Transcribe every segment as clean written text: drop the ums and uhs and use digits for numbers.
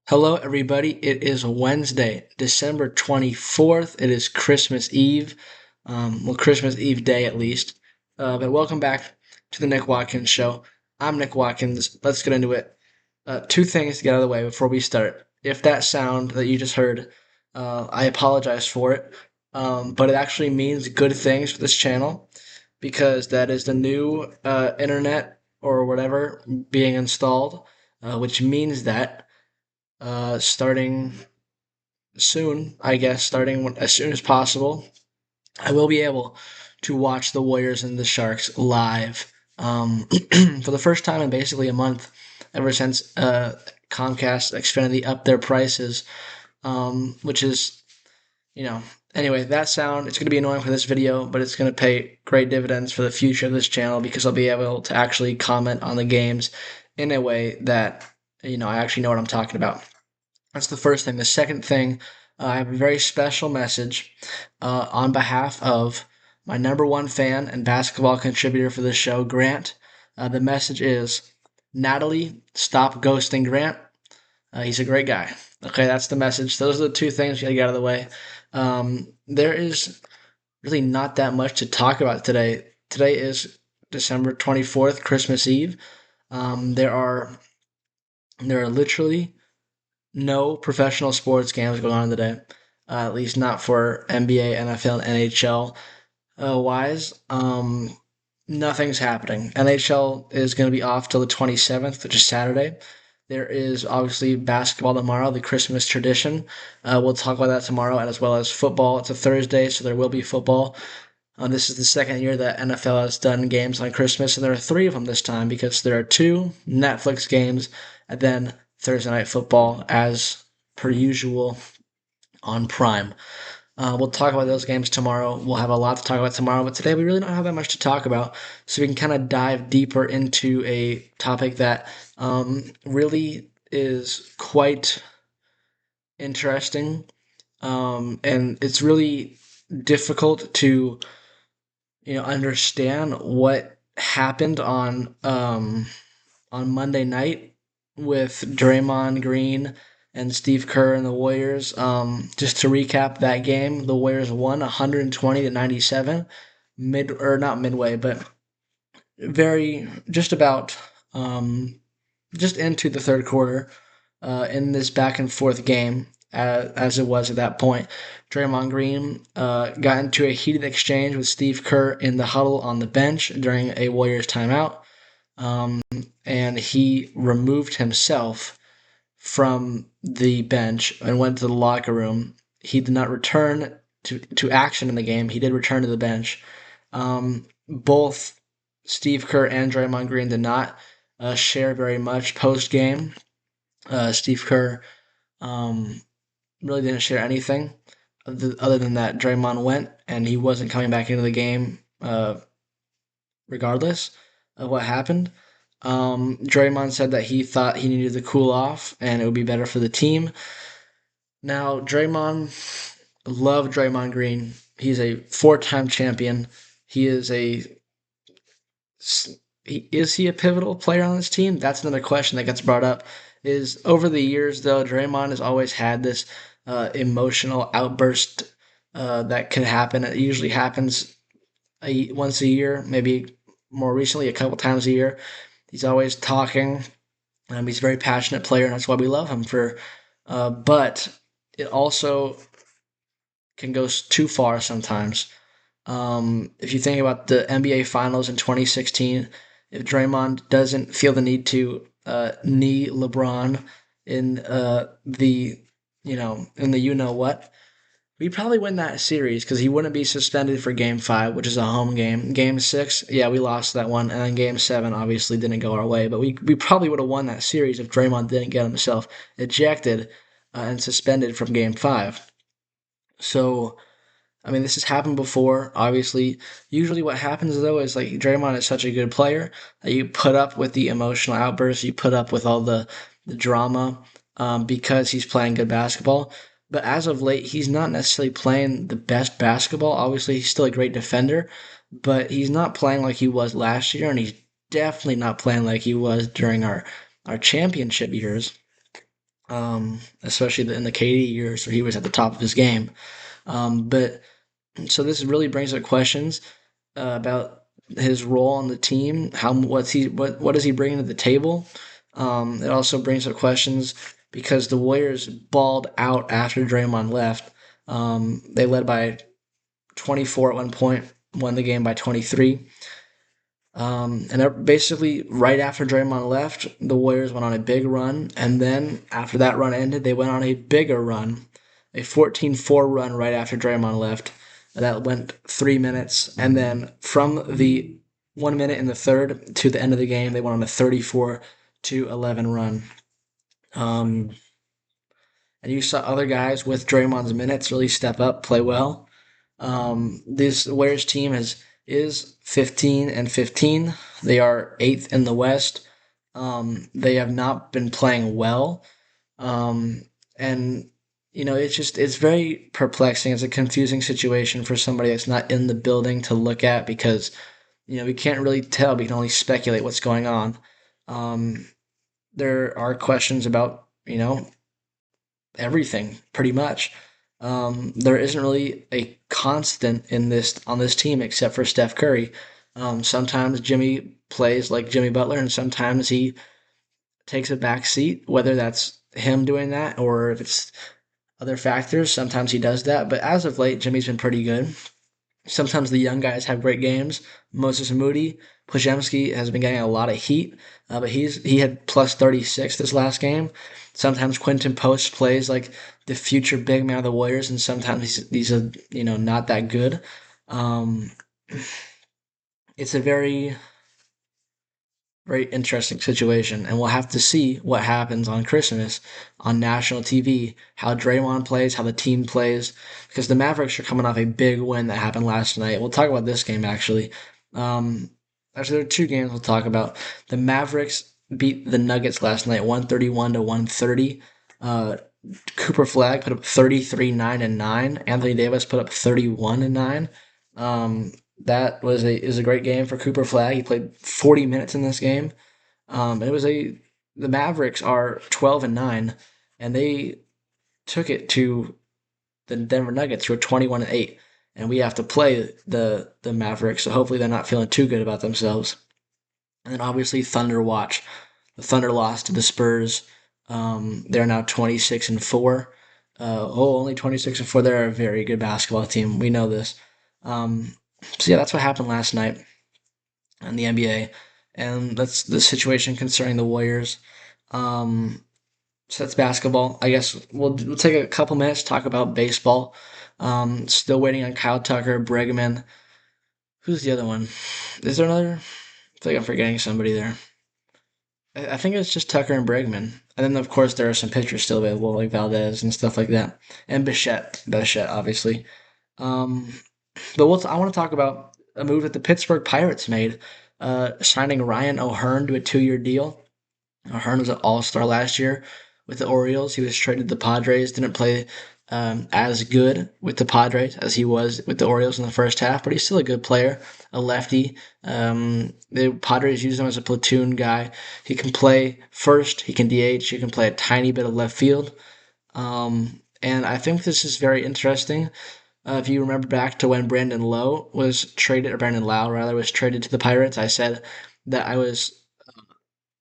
Hello, everybody. It is Wednesday, December 24th. It is Christmas Eve. Christmas Eve day at least. But welcome back to the Nick Watkins Show. I'm Nick Watkins. Let's get into it. Two things to get out of the way before we start. If that sound that you just heard, I apologize for it. But it actually means good things for this channel because that is the new internet or whatever being installed, which means that starting soon, I guess, as soon as possible, I will be able to watch the Warriors and the Sharks live for the first time in basically a month, ever since Comcast, Xfinity upped their prices, which is, you know, anyway, that sound, it's going to be annoying for this video, but it's going to pay great dividends for the future of this channel because I'll be able to actually comment on the games in a way that, I actually know what I'm talking about. That's the first thing. The second thing, I have a very special message on behalf of my number one fan and basketball contributor for this show, Grant. The message is Natalie, stop ghosting Grant. He's a great guy. Okay, that's the message. Those are the two things you gotta get out of the way. There is really not that much to talk about today. Today is December 24th, Christmas Eve. There are literally no professional sports games going on today, at least not for NBA, NFL, and NHL wise. Nothing's happening. NHL is going to be off till the 27th, which is Saturday. There is obviously basketball tomorrow, the Christmas tradition. We'll talk about that tomorrow, and as well as football. It's a Thursday, so there will be football. This is the second year that NFL has done games on Christmas, and there are three of them this time because there are two Netflix games and then Thursday Night Football as per usual on Prime. We'll talk about those games tomorrow. We'll have a lot to talk about tomorrow, but today we really don't have that much to talk about, so we can kind of dive deeper into a topic that really is quite interesting, and it's really difficult to understand what happened on Monday night with Draymond Green and Steve Kerr and the Warriors. Just to recap that game, the Warriors won 120 to 97, not midway, but very just about just into the third quarter in this back and forth game. As it was at that point, Draymond Green got into a heated exchange with Steve Kerr in the huddle on the bench during a Warriors timeout, and he removed himself from the bench and went to the locker room. He did not return to action in the game. He did return to the bench. Both Steve Kerr and Draymond Green did not share very much post game. Steve Kerr really didn't share anything other than that Draymond went and he wasn't coming back into the game regardless of what happened. Draymond said that he thought he needed to cool off and it would be better for the team. Now, love Draymond Green. He's a four-time champion. Is he a pivotal player on this team? That's another question that gets brought up. Is over the years, though, Draymond has always had this emotional outburst that can happen. It usually happens once a year, maybe more recently, a couple times a year. He's always talking. He's a very passionate player, and that's why we love him. But it also can go too far sometimes. If you think about the NBA Finals in 2016, if Draymond doesn't feel the need to knee LeBron in what, we'd probably win that series because he wouldn't be suspended for Game 5, which is a home game. Game 6, yeah, we lost that one, and then Game 7 obviously didn't go our way, but we probably would have won that series if Draymond didn't get himself ejected and suspended from Game 5. So, I mean, this has happened before, obviously. Usually what happens, though, is like Draymond is such a good player that you put up with the emotional outbursts, you put up with all the drama because he's playing good basketball. But as of late, he's not necessarily playing the best basketball. Obviously, he's still a great defender, but he's not playing like he was last year, and he's definitely not playing like he was during our championship years. especially in the KD years where he was at the top of his game. But so this really brings up questions about his role on the team. What is he bringing to the table? It also brings up questions because the Warriors balled out after Draymond left. They led by 24 at one point, won the game by 23. And basically, right after Draymond left, the Warriors went on a big run. And then, after that run ended, they went on a bigger run, a 14-4 run right after Draymond left. That went 3 minutes. And then, from the 1 minute in the third to the end of the game, they went on a 34-11 run. Um, and you saw other guys with Draymond's minutes really step up, play well. This Warriors team is 15-15. They are eighth in the West. They have not been playing well, and it's very perplexing. It's a confusing situation for somebody that's not in the building to look at because we can't really tell. We can only speculate what's going on. Um, there are questions about everything pretty much. There isn't really a constant in this on this team except for Steph Curry. Sometimes Jimmy plays like Jimmy Butler, and sometimes he takes a back seat. Whether that's him doing that or if it's other factors, sometimes he does that. But as of late, Jimmy's been pretty good. Sometimes the young guys have great games. Moses Moody, Pajemski has been getting a lot of heat, but he had plus 36 this last game. Sometimes Quinton Post plays like the future big man of the Warriors, and sometimes he's not that good. Um, it's a very interesting situation, and we'll have to see what happens on Christmas on national TV. How Draymond plays, how the team plays, because the Mavericks are coming off a big win that happened last night. We'll talk about this game actually. Um, Actually, there are two games we'll talk about. The Mavericks beat the Nuggets last night, 131 to 130. Uh, Cooper Flag put up 33, 9, and 9. Anthony Davis put up 31 and 9. That is a great game for Cooper Flag. He played 40 minutes in this game. It was a The Mavericks are 12 and 9, and they took it to the Denver Nuggets, who are 21 and 8, and we have to play the Mavericks. So hopefully they're not feeling too good about themselves. And then obviously Thunder watch. The Thunder lost to the Spurs. They're now 26-4. Only 26-4. They're a very good basketball team. We know this. So yeah, that's what happened last night in the NBA, and that's the situation concerning the Warriors. So that's basketball. I guess we'll take a couple minutes to talk about baseball. Still waiting on Kyle Tucker, Bregman. Who's the other one? Is there another? I feel like I'm forgetting somebody there. I think it's just Tucker and Bregman. And then, of course, there are some pitchers still available, like Valdez and stuff like that. And Bichette, obviously. Um, I want to talk about a move that the Pittsburgh Pirates made, signing Ryan O'Hearn to a 2-year deal. O'Hearn was an all-star last year with the Orioles. He was traded to the Padres, didn't play as good with the Padres as he was with the Orioles in the first half, but he's still a good player, a lefty. The Padres use him as a platoon guy. He can play first, he can DH, he can play a tiny bit of left field. And I think this is very interesting. If you remember back to when Brandon Lau rather was traded to the Pirates, I said that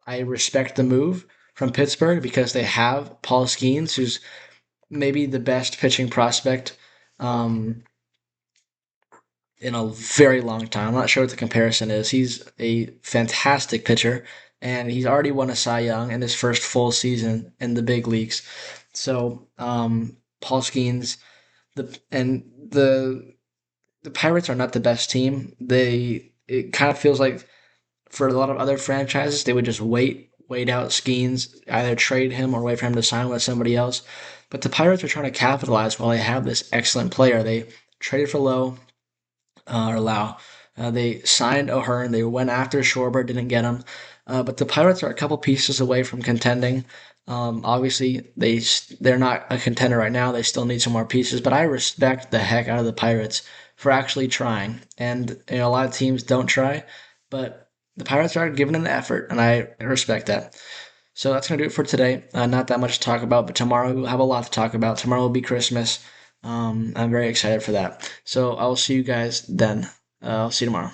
I respect the move from Pittsburgh because they have Paul Skeens, who's maybe the best pitching prospect um, in a very long time. I'm not sure what the comparison is. He's a fantastic pitcher, and he's already won a Cy Young in his first full season in the big leagues. So Paul Skeens, the Pirates are not the best team. It kind of feels like for a lot of other franchises, they would just wait out Skeens, either trade him or wait for him to sign with somebody else. But the Pirates are trying to capitalize while they have this excellent player. They traded for Lau. They signed O'Hearn. They went after Schwarber, didn't get him. But the Pirates are a couple pieces away from contending. Obviously, they're not a contender right now. They still need some more pieces. But I respect the heck out of the Pirates for actually trying. And a lot of teams don't try, but the Pirates are giving an effort, and I respect that. So that's going to do it for today. Not that much to talk about, but tomorrow we'll have a lot to talk about. Tomorrow will be Christmas. I'm very excited for that. So I will see you guys then. I'll see you tomorrow.